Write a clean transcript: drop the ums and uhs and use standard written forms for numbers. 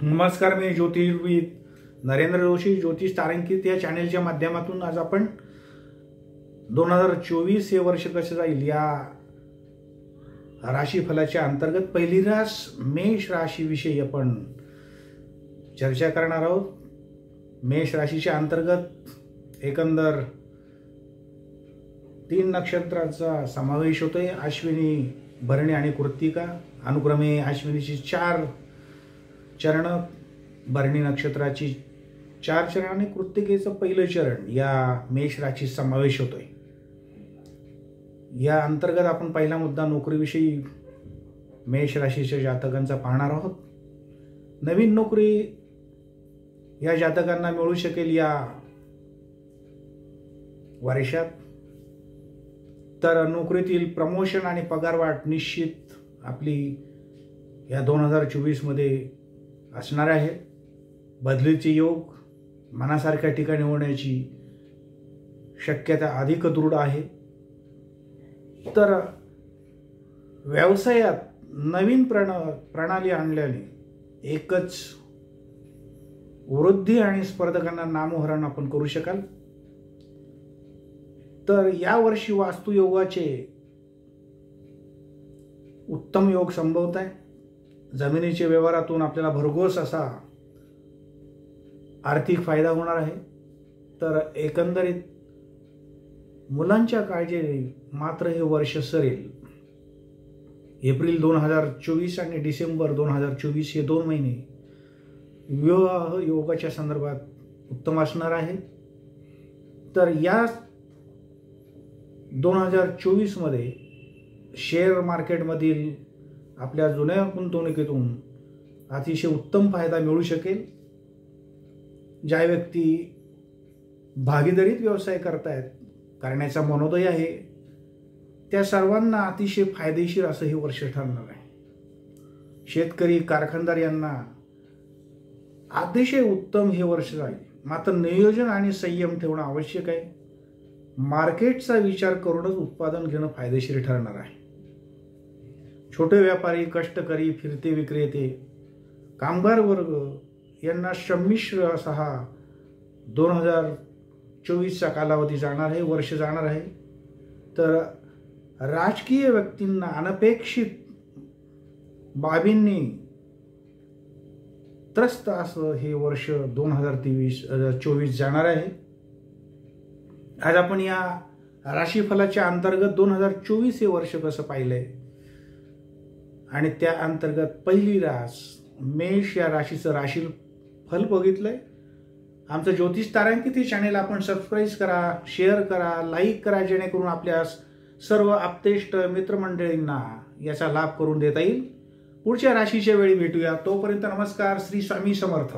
नमस्कार, मी ज्योतिर्विद नरेंद्र जोशी ज्योतिष तारांकित या चॅनेलच्या माध्यमातून आज आपण 2024 हे वर्ष कसे जाईल या राशीफलाच्या अंतर्गत पहिली रास मेष राशीविषयी आपण चर्चा करणार आहोत। मेष राशीच्या अंतर्गत एकंदर 3 नक्षत्रांचा समावेश होतोय। अश्विनी, भरणी आणि कृत्तिका। अनुक्रमे अश्विनीची 4 चरण, भरणी नक्षत्राची 4 चरण आणि कृत्तिकेचं पहिलं चरण या मेष राशीत समावेश होतोय। या अंतर्गत आपण पहिला मुद्दा नोकरीविषयी मेष राशीच्या जातकांचा पाहणार आहोत। नवीन नोकरी या जातकांना मिळू शकेल या वर्षात। तर नोकरीतील प्रमोशन आणि पगारवाढ निश्चित आपली या 2024 मध्ये असणार आहे। बदलीचे योग मनासारख्या ठिकाणी होण्याची शक्यता अधिक दृढ आहे। तर व्यवसायात नवीन प्रणाली आणल्याने एकच वृद्धी आणि स्पर्धकांना नामोहरण आपण करू शकाल। तर या वर्षी वास्तुयोगाचे उत्तम योग संभवत आहे। जमिनीच्या व्यवहारातून आपल्याला भरघोस असा आर्थिक फायदा होणार आहे। तर एकंदरीत मुलांच्या काळजीने मात्र हे वर्ष सरेल। एप्रिल 2024 आणि डिसेंबर 2024 हे 2 महिने विवाह योगाच्या संदर्भात उत्तम असणार आहे। तर या 2024 मध्ये शेअर मार्केटमधील आपल्या जुन्या गुंतवणुकीतून अतिशय उत्तम फायदा मिळू शकेल। ज्या व्यक्ती भागीदारीत व्यवसाय करण्याचा मनोदय आहे त्या सर्वांना अतिशय फायदेशीर असं हे वर्ष ठरणार आहे। शेतकरी, कारखानदार यांना अतिशय उत्तम हे वर्ष जाईल। मात्र नियोजन आणि संयम ठेवणं आवश्यक आहे। मार्केटचा विचार करूनच उत्पादन घेणं फायदेशीर ठरणार आहे। छोटे व्यापारी, कष्टकरी, फिरते विक्रेते, कामगार वर्ग यांना संमिश्र असा हा 2024चा कालावधी जाणार आहे, वर्ष जाणार आहे। तर राजकीय व्यक्तींना अनपेक्षित बाबींनी त्रस्त असं हे वर्ष 2024 जाणार आहे। आज आपण या राशीफलाच्या अंतर्गत 2024 हे वर्ष कसं पाहिलंय आणि त्या अंतर्गत पहिली रास मेष या राशीचं राशीफल बघितलंय। आमचं ज्योतिष तारांकित हे चॅनेल आपण सबस्क्राईब करा, शेअर करा, लाईक करा, जेणेकरून आपल्या सर्व आप्तेष्ट मित्रमंडळींना याचा लाभ करून देता येईल। पुढच्या राशीच्या वेळी भेटूया। तोपर्यंत नमस्कार। श्री स्वामी समर्थ।